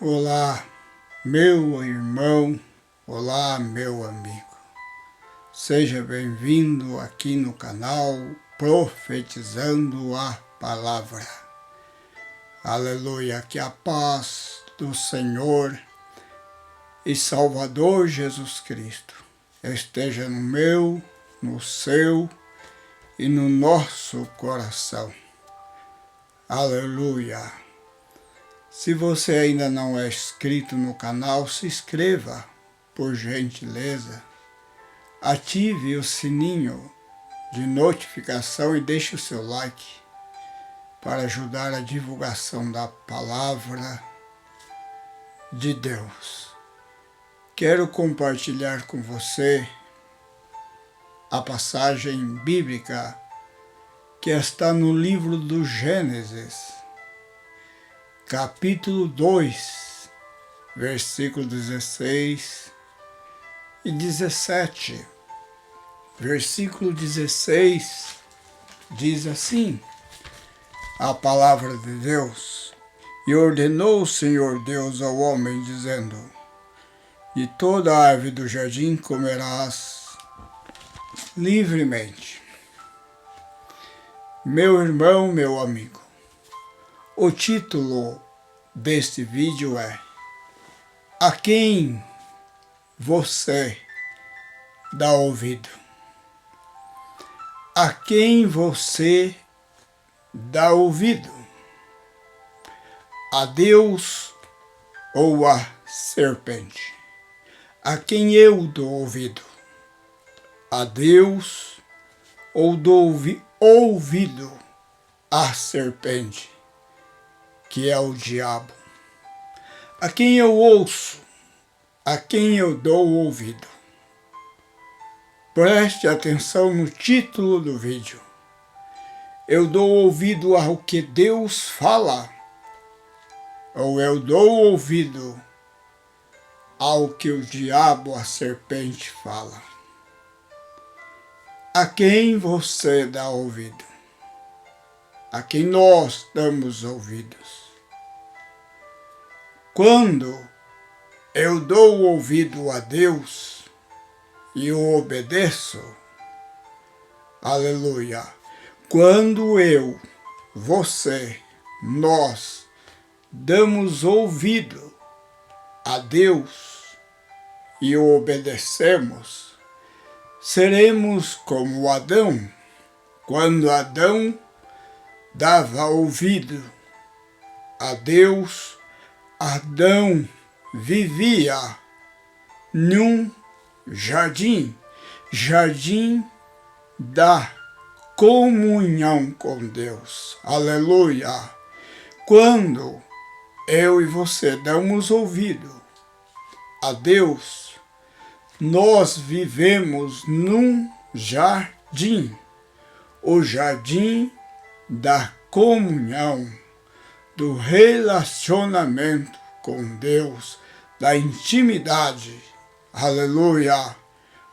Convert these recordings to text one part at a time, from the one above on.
Olá, meu irmão, olá, meu amigo. Seja bem-vindo aqui no canal Profetizando a Palavra. Aleluia, que a paz do Senhor e Salvador Jesus Cristo esteja no meu, no seu e no nosso coração. Aleluia. Se você ainda não é inscrito no canal, se inscreva, por gentileza. Ative o sininho de notificação e deixe o seu like para ajudar a divulgação da palavra de Deus. Quero compartilhar com você a passagem bíblica que está no livro do Gênesis, capítulo 2, versículo 16 e 17. Versículo 16 diz assim, a palavra de Deus: E ordenou o Senhor Deus ao homem, dizendo: De toda a árvore do jardim comerás livremente. Meu irmão, meu amigo, o título deste vídeo é: A quem você dá ouvido? A quem você dá ouvido? A Deus ou a serpente? A quem eu dou ouvido? A Deus ou dou ouvido à serpente, que é o diabo? A quem eu ouço? A quem eu dou ouvido? Preste atenção no título do vídeo. Eu dou ouvido ao que Deus fala, ou eu dou ouvido ao que o diabo, a serpente, fala? A quem você dá ouvido? A quem nós damos ouvidos? Quando eu dou ouvido a Deus e o obedeço, aleluia. Quando eu, você, nós damos ouvido a Deus e o obedecemos, seremos como Adão. Quando Adão dava ouvido a Deus, Adão vivia num jardim da comunhão com Deus. Aleluia! Quando eu e você damos ouvido a Deus, nós vivemos num jardim, o jardim da comunhão, do relacionamento com Deus, da intimidade, aleluia,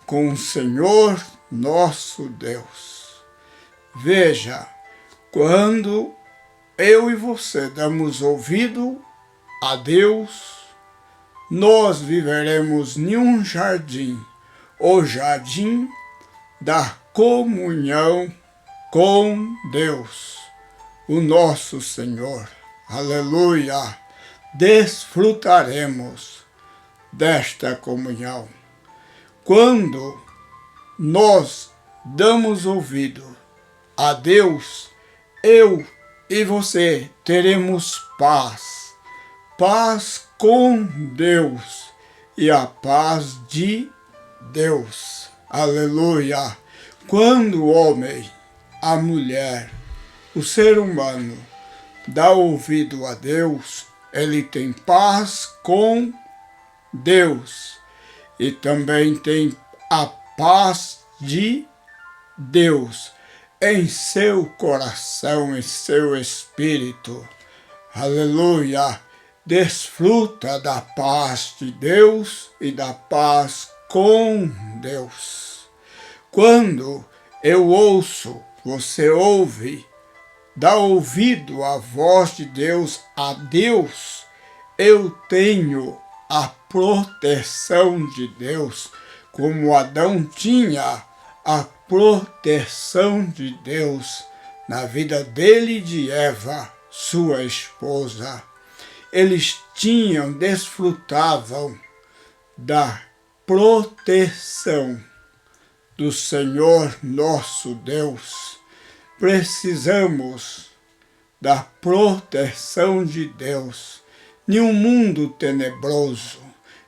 com o Senhor nosso Deus. Veja, quando eu e você damos ouvido a Deus, nós viveremos em um jardim, o jardim da comunhão com Deus, o nosso Senhor. Aleluia! Desfrutaremos desta comunhão. Quando nós damos ouvido a Deus, eu e você teremos paz. Paz com Deus e a paz de Deus. Aleluia! Quando o homem, a mulher, o ser humano dá ouvido a Deus, ele tem paz com Deus e também tem a paz de Deus em seu coração, em seu espírito. Aleluia! Desfruta da paz de Deus e da paz com Deus. Quando eu ouço, você ouve, dá ouvido à voz de Deus, a Deus, eu tenho a proteção de Deus, como Adão tinha a proteção de Deus na vida dele e de Eva, sua esposa. Eles desfrutavam da proteção do Senhor nosso Deus. Precisamos da proteção de Deus. Em um mundo tenebroso,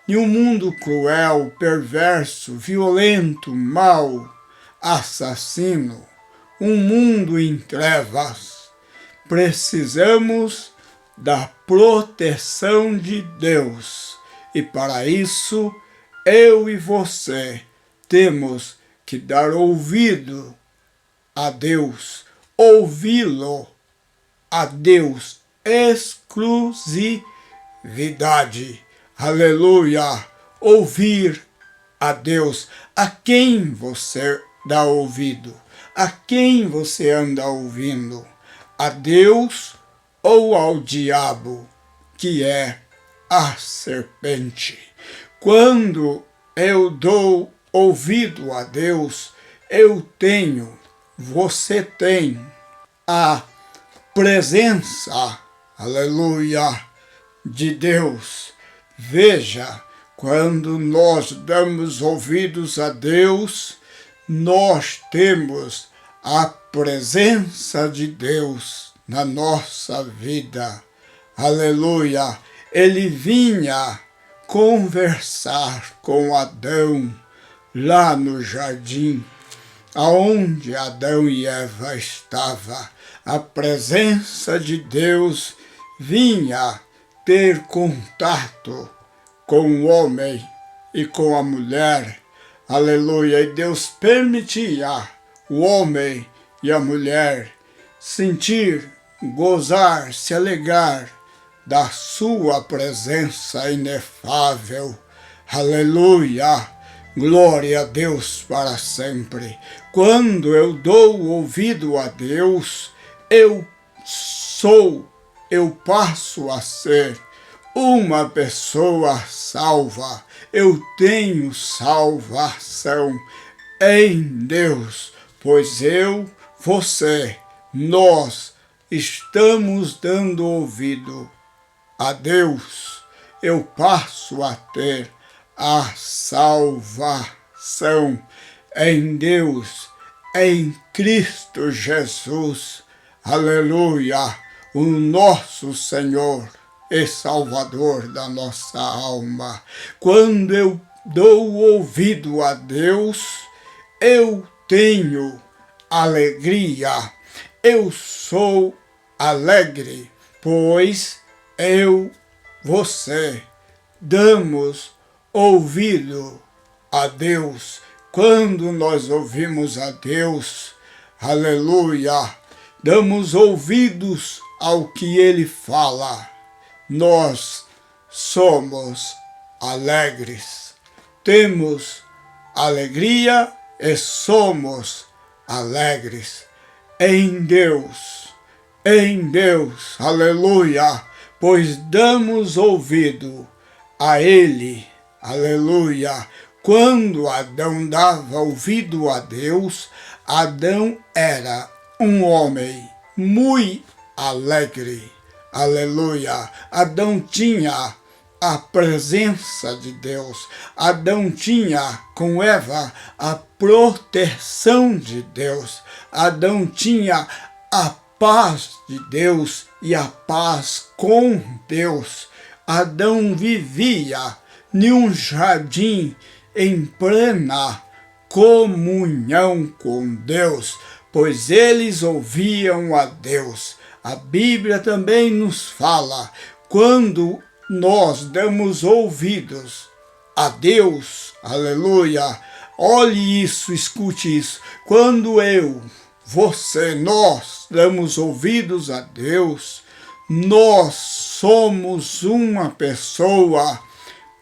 em um mundo cruel, perverso, violento, mau, assassino, um mundo em trevas, precisamos da proteção de Deus. E para isso, eu e você temos que dar ouvido a Deus, ouvi-lo a Deus, exclusividade. Aleluia! Ouvir a Deus. A quem você dá ouvido? A quem você anda ouvindo? A Deus ou ao diabo, que é a serpente? Quando eu dou ouvido a Deus, você tem a presença, aleluia, de Deus. Veja, quando nós damos ouvidos a Deus, nós temos a presença de Deus na nossa vida. Aleluia! Ele vinha conversar com Adão lá no jardim, aonde Adão e Eva estavam. A presença de Deus vinha ter contato com o homem e com a mulher. Aleluia! E Deus permitia o homem e a mulher sentir, gozar, se alegrar da sua presença inefável. Aleluia! Glória a Deus para sempre. Quando eu dou ouvido a Deus, eu passo a ser uma pessoa salva. Eu tenho salvação em Deus, pois nós estamos dando ouvido a Deus. Eu passo a ter a salvação em Deus, em Cristo Jesus. Aleluia! O nosso Senhor e Salvador da nossa alma. Quando eu dou ouvido a Deus, eu tenho alegria. Eu sou alegre, pois você damos ouvido a Deus. Quando nós ouvimos a Deus, aleluia, damos ouvidos ao que Ele fala, nós somos alegres. Temos alegria e somos alegres em Deus, aleluia, pois damos ouvido a Ele, aleluia. Quando Adão dava ouvido a Deus, Adão era um homem muito alegre, aleluia. Adão tinha a presença de Deus. Adão tinha com Eva a proteção de Deus. Adão tinha a paz de Deus e a paz com Deus. Adão vivia em um jardim em plena comunhão com Deus, pois eles ouviam a Deus. A Bíblia também nos fala, quando nós damos ouvidos a Deus, aleluia, olhe isso, escute isso, quando nós damos ouvidos a Deus, nós somos uma pessoa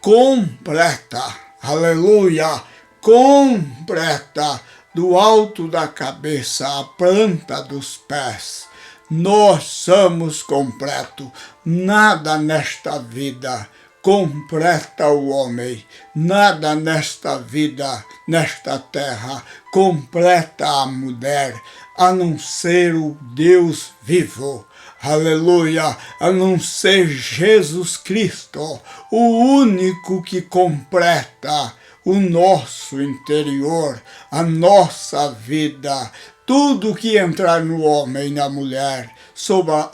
completa, aleluia, completa, do alto da cabeça à planta dos pés. Nós somos completos. Nada nesta vida completa o homem. Nada nesta vida, nesta terra, completa a mulher, a não ser o Deus vivo. Aleluia! A não ser Jesus Cristo, o único que completa o nosso interior, a nossa vida. Tudo que entrar no homem e na mulher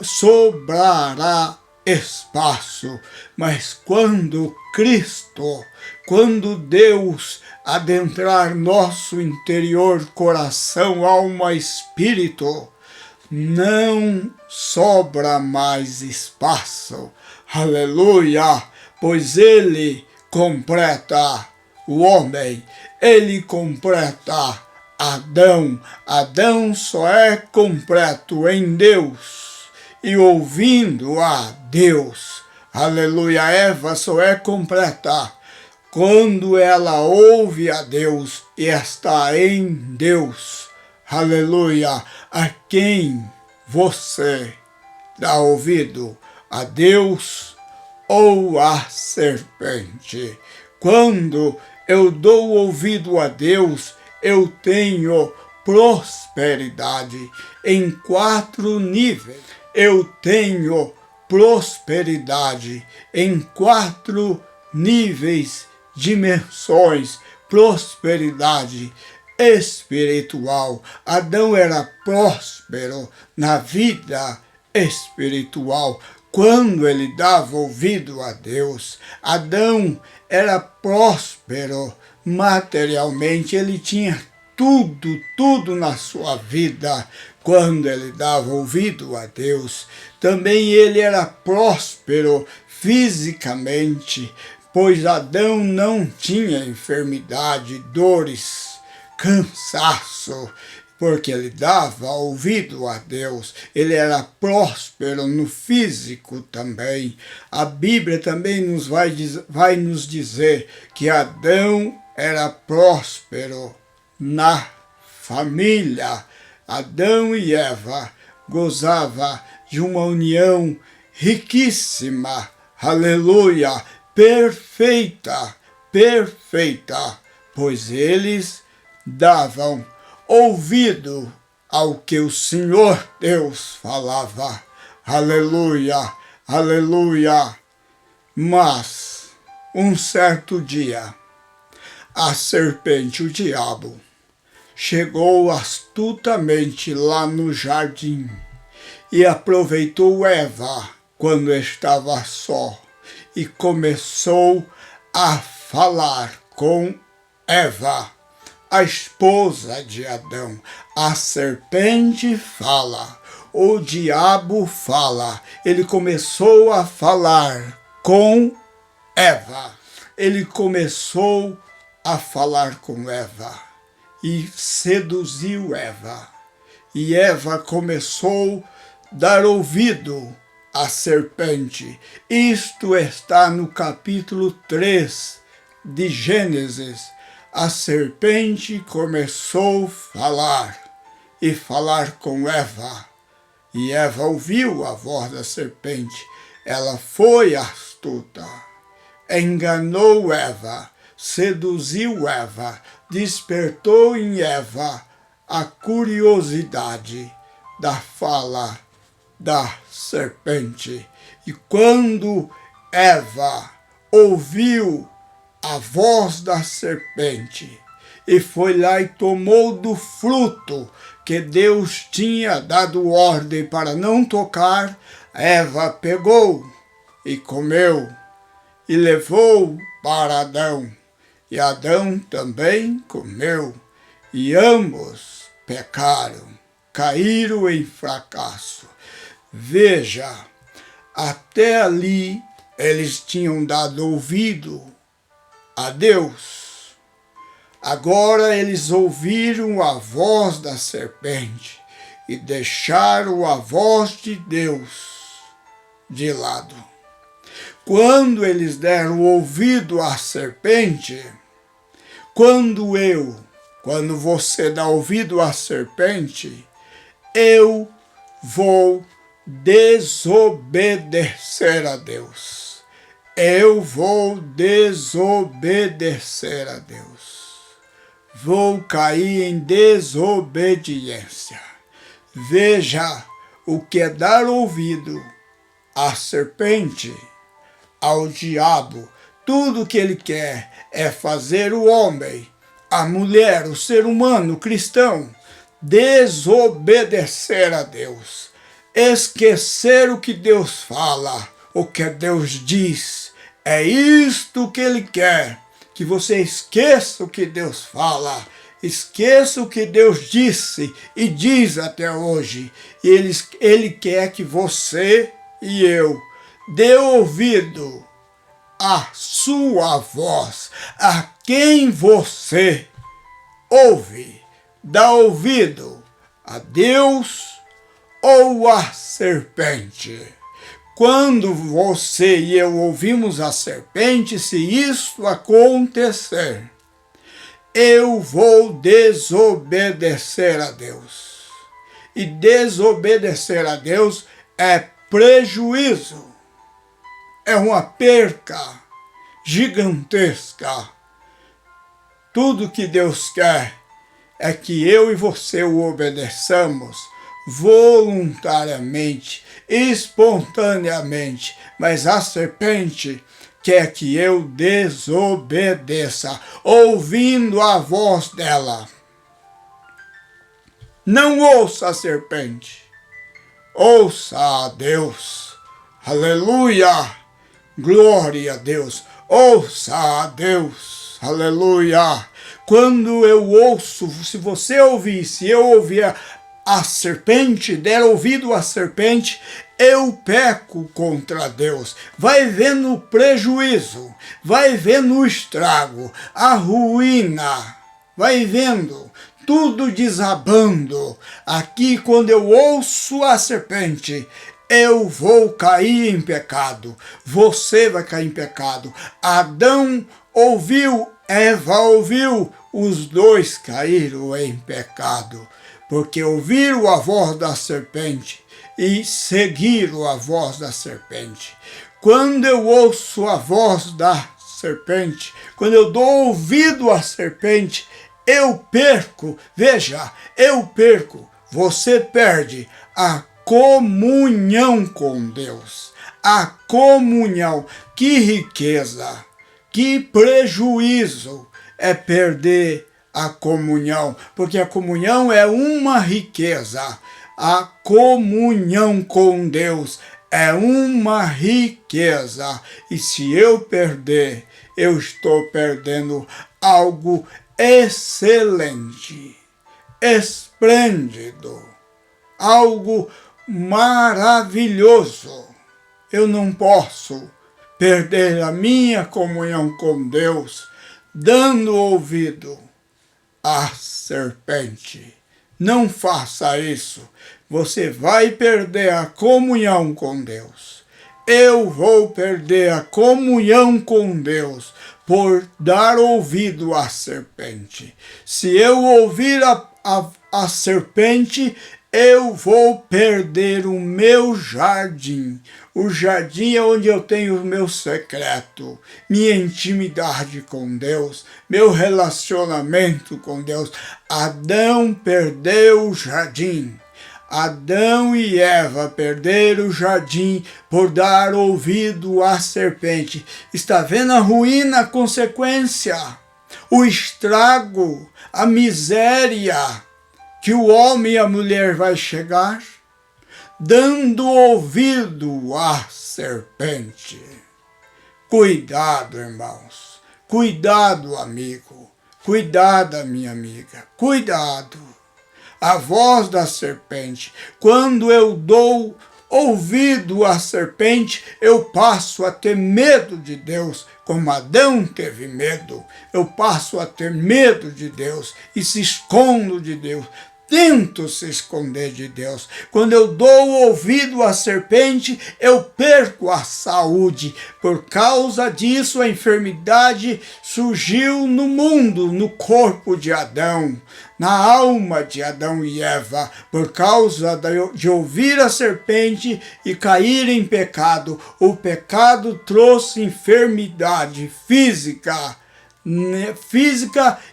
sobrará espaço, mas quando Cristo, quando Deus adentrar nosso interior, coração, alma, espírito, não sobra mais espaço. Aleluia! Pois Ele completa o homem, Ele completa Adão. Adão só é completo em Deus e ouvindo a Deus. Aleluia! Eva só é completa quando ela ouve a Deus e está em Deus. Aleluia! A quem você dá ouvido? A Deus ou a serpente? Quando eu dou ouvido a Deus, eu tenho prosperidade em 4 níveis. Eu tenho prosperidade em 4 níveis, dimensões, prosperidade espiritual. Adão era próspero na vida espiritual. Quando ele dava ouvido a Deus, Adão era próspero materialmente, ele tinha tudo na sua vida. Quando ele dava ouvido a Deus, também ele era próspero fisicamente, pois Adão não tinha enfermidade, dores, cansaço, porque ele dava ouvido a Deus. Ele era próspero no físico também. A Bíblia também vai nos dizer que Adão era próspero na família. Adão e Eva gozavam de uma união riquíssima. Aleluia! Perfeita, pois eles davam ouvido ao que o Senhor Deus falava. Aleluia, aleluia. Mas, um certo dia, a serpente, o diabo, chegou astutamente lá no jardim e aproveitou Eva quando estava só e começou a falar com Eva, a esposa de Adão. A serpente fala, o diabo fala. Ele começou a falar com Eva. Ele começou a falar com Eva e seduziu Eva. E Eva começou a dar ouvido à serpente. Isto está no capítulo 3 de Gênesis. A serpente começou a falar com Eva. E Eva ouviu a voz da serpente. Ela foi astuta, enganou Eva, seduziu Eva, despertou em Eva a curiosidade da fala da serpente. E quando Eva ouviu a voz da serpente e foi lá e tomou do fruto que Deus tinha dado ordem para não tocar, Eva pegou e comeu e levou para Adão. E Adão também comeu, e ambos pecaram, caíram em fracasso. Veja, até ali eles tinham dado ouvido a Deus. Agora eles ouviram a voz da serpente e deixaram a voz de Deus de lado. Quando eles deram ouvido à serpente, quando você dá ouvido à serpente, eu vou desobedecer a Deus. Eu vou desobedecer a Deus. Vou cair em desobediência. Veja o que é dar ouvido à serpente, ao diabo. Tudo que ele quer é fazer o homem, a mulher, o ser humano, o cristão, desobedecer a Deus, esquecer o que Deus fala, o que Deus diz. É isto que ele quer, que você esqueça o que Deus fala, esqueça o que Deus disse e diz até hoje. E ele quer que você e eu dê ouvido à sua voz, a quem você ouve. Dá ouvido a Deus ou a serpente? Quando você e eu ouvimos a serpente, se isso acontecer, eu vou desobedecer a Deus. E desobedecer a Deus é prejuízo, é uma perca gigantesca. Tudo que Deus quer é que eu e você o obedeçamos voluntariamente, espontaneamente, mas a serpente quer que eu desobedeça, ouvindo a voz dela. Não ouça a serpente, ouça a Deus. Aleluia! Glória a Deus! Ouça a Deus! Aleluia! Quando eu ouço, se você ouvir, se eu ouvir a serpente, der ouvido à serpente, eu peco contra Deus. Vai vendo o prejuízo, vai vendo o estrago, a ruína, vai vendo tudo desabando. Aqui, quando eu ouço a serpente, eu vou cair em pecado. Você vai cair em pecado. Adão ouviu, Eva ouviu, os dois caíram em pecado, porque ouviram a voz da serpente e seguiram a voz da serpente. Quando eu ouço a voz da serpente, quando eu dou ouvido à serpente, eu perco, veja, eu perco, você perde a comunhão com Deus. A comunhão, que riqueza, que prejuízo é perder a comunhão, porque a comunhão é uma riqueza. A comunhão com Deus é uma riqueza. E se eu perder, eu estou perdendo algo excelente, esplêndido, algo maravilhoso. Eu não posso perder a minha comunhão com Deus dando ouvido à serpente. Não faça isso. Você vai perder a comunhão com Deus. Eu vou perder a comunhão com Deus por dar ouvido à serpente. Se eu ouvir a serpente, eu vou perder o meu jardim. O jardim é onde eu tenho o meu secreto, minha intimidade com Deus, meu relacionamento com Deus. Adão perdeu o jardim. Adão e Eva perderam o jardim por dar ouvido à serpente. Está vendo a ruína, a consequência, o estrago, a miséria que o homem e a mulher vai chegar? Dando ouvido à serpente. Cuidado, irmãos. Cuidado, amigo. Cuidado, minha amiga. Cuidado. A voz da serpente. Quando eu dou ouvido à serpente, eu passo a ter medo de Deus, como Adão teve medo. Eu passo a ter medo de Deus e se escondo de Deus. tento se esconder de Deus. Quando eu dou ouvido à serpente, eu perco a saúde. Por causa disso, a enfermidade surgiu no mundo, no corpo de Adão, na alma de Adão e Eva, por causa de ouvir a serpente e cair em pecado. O pecado trouxe enfermidade física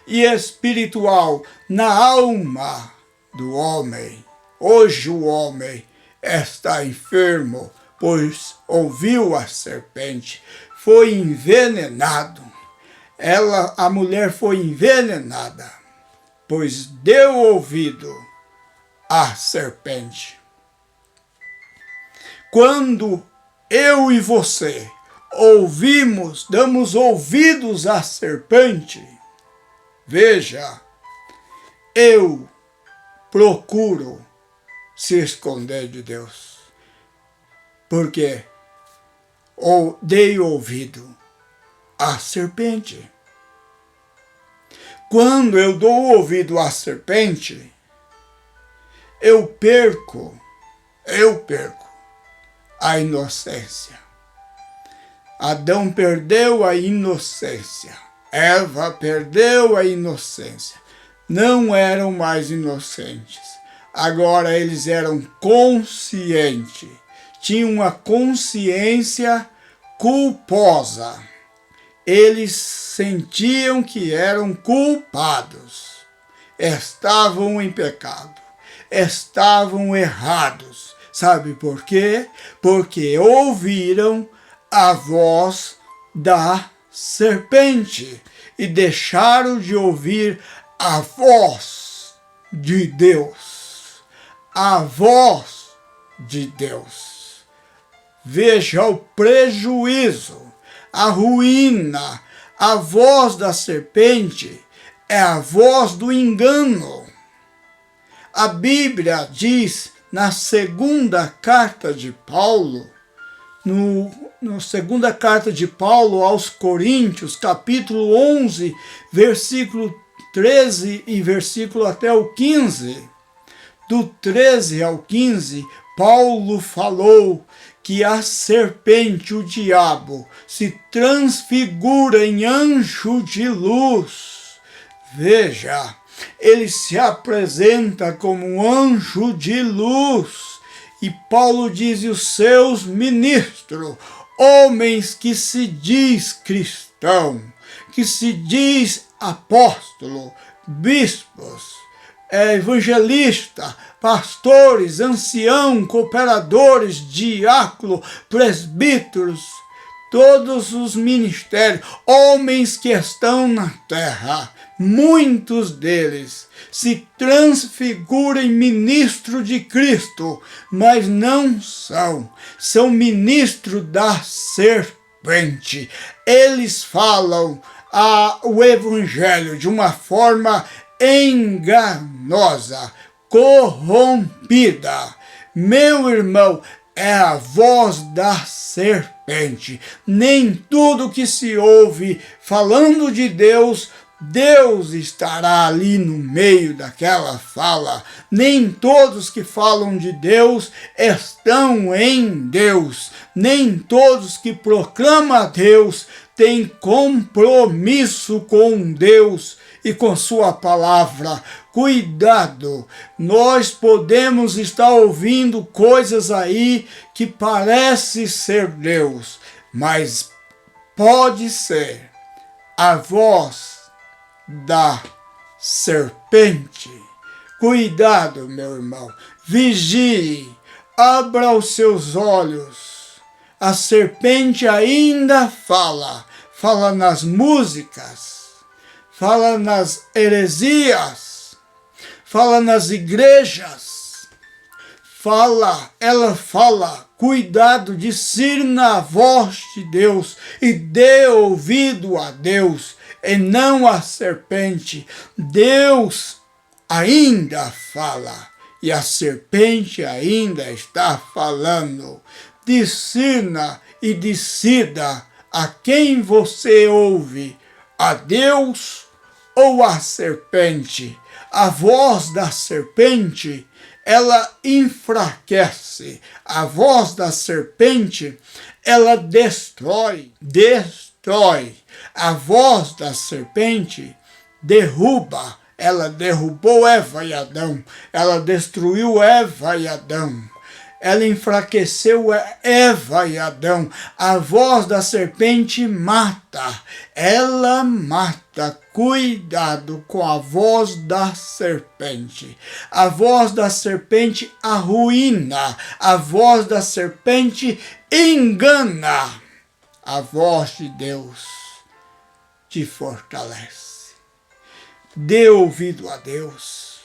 e espiritual na alma do homem. Hoje o homem está enfermo, pois ouviu a serpente, foi envenenado. A mulher foi envenenada, pois deu ouvido à serpente. Quando eu e você damos ouvidos à serpente, veja, eu procuro se esconder de Deus, porque dei ouvido à serpente. Quando eu dou ouvido à serpente, eu perco a inocência. Adão perdeu a inocência, Eva perdeu a inocência. Não eram mais inocentes. Agora eles eram conscientes, tinham uma consciência culposa. Eles sentiam que eram culpados, estavam em pecado, estavam errados. Sabe por quê? Porque ouviram a voz da serpente e deixaram de ouvir a voz de Deus. A voz de Deus. Veja o prejuízo, a ruína. A voz da serpente é a voz do engano. A Bíblia diz na segunda carta de Paulo, na segunda carta de Paulo aos Coríntios, capítulo 11, versículo 13 e versículo até o 15. Do 13 ao 15, Paulo falou que a serpente, o diabo, se transfigura em anjo de luz. Veja, ele se apresenta como um anjo de luz. E Paulo diz, e os seus ministros, homens que se diz cristão, que se diz apóstolo, bispos, evangelista, pastores, ancião, cooperadores, diácono, presbíteros, todos os ministérios, homens que estão na terra, muitos deles se transfiguram em ministro de Cristo, mas não são ministros da serpente. Eles falam o evangelho de uma forma enganosa, corrompida. Meu irmão, é a voz da serpente. Nem tudo que se ouve falando de Deus estará ali no meio daquela fala. Nem todos que falam de Deus estão em Deus. Nem todos que proclamam Deus têm compromisso com Deus e com sua palavra. Cuidado, nós podemos estar ouvindo coisas aí que parece ser Deus, mas pode ser a voz da serpente. Cuidado, meu irmão, vigie, abra os seus olhos. A serpente ainda fala nas músicas, fala nas heresias, fala nas igrejas, ela fala, cuidado, discirna a voz de Deus e dê ouvido a Deus e não a serpente. Deus ainda fala e a serpente ainda está falando. Discirna e decida a quem você ouve, a Deus ou a serpente. A voz da serpente, ela enfraquece. A voz da serpente, ela destrói. A voz da serpente derruba. Ela derrubou Eva e Adão. Ela destruiu Eva e Adão. Ela enfraqueceu Eva e Adão. A voz da serpente mata. Ela mata. Cuidado com a voz da serpente. A voz da serpente arruína. A voz da serpente engana. A voz de Deus te fortalece. Dê ouvido a Deus.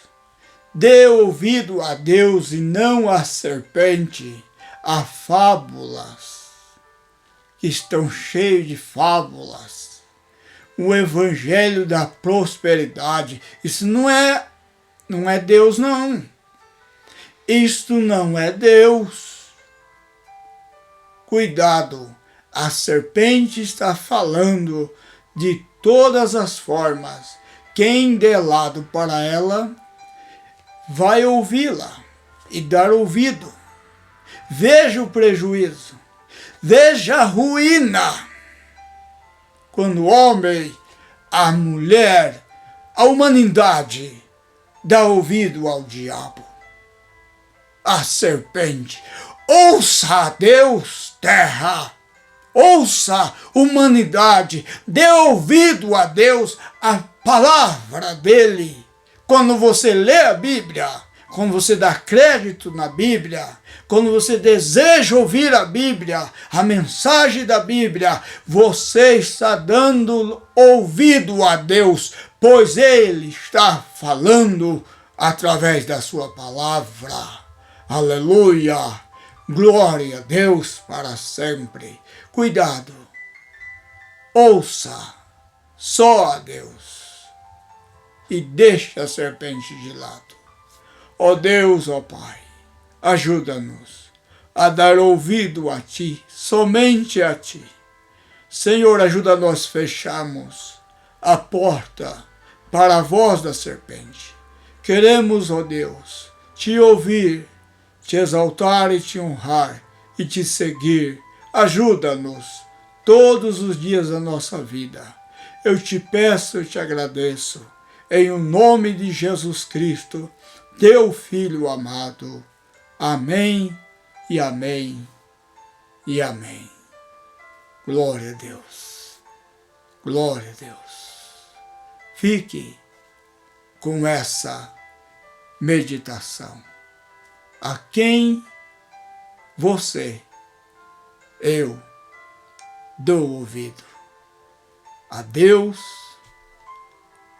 Dê ouvido a Deus e não à serpente, a fábulas, que estão cheios de fábulas. O evangelho da prosperidade, isso não é Deus, não. Isto não é Deus. Cuidado, a serpente está falando de todas as formas. Quem der lado para ela, vai ouvi-la e dar ouvido. Veja o prejuízo, veja a ruína. Quando o homem, a mulher, a humanidade dá ouvido ao diabo, à serpente. Ouça a Deus, terra. Ouça, humanidade. Dê ouvido a Deus, a palavra dele. Quando você lê a Bíblia, quando você dá crédito na Bíblia, quando você deseja ouvir a Bíblia, a mensagem da Bíblia, você está dando ouvido a Deus, pois Ele está falando através da sua palavra. Aleluia! Glória a Deus para sempre. Cuidado! Ouça só a Deus e deixa a serpente de lado. Ó Deus, ó Pai, ajuda-nos a dar ouvido a Ti, somente a Ti. Senhor, ajuda-nos a fecharmos a porta para a voz da serpente. Queremos, ó Deus, Te ouvir, Te exaltar e Te honrar e Te seguir. Ajuda-nos todos os dias da nossa vida. Eu Te peço, eu Te agradeço. Em o nome de Jesus Cristo, Teu Filho amado. Amém e amém e amém. Glória a Deus. Glória a Deus. Fique com essa meditação. A quem você, eu, dou ouvido? A Deus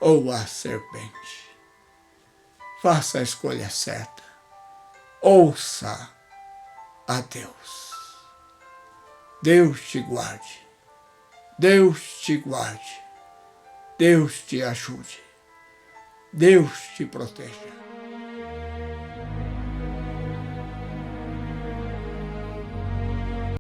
ou a serpente? Faça a escolha certa. Ouça a Deus. Deus te guarde. Deus te guarde. Deus te ajude. Deus te proteja.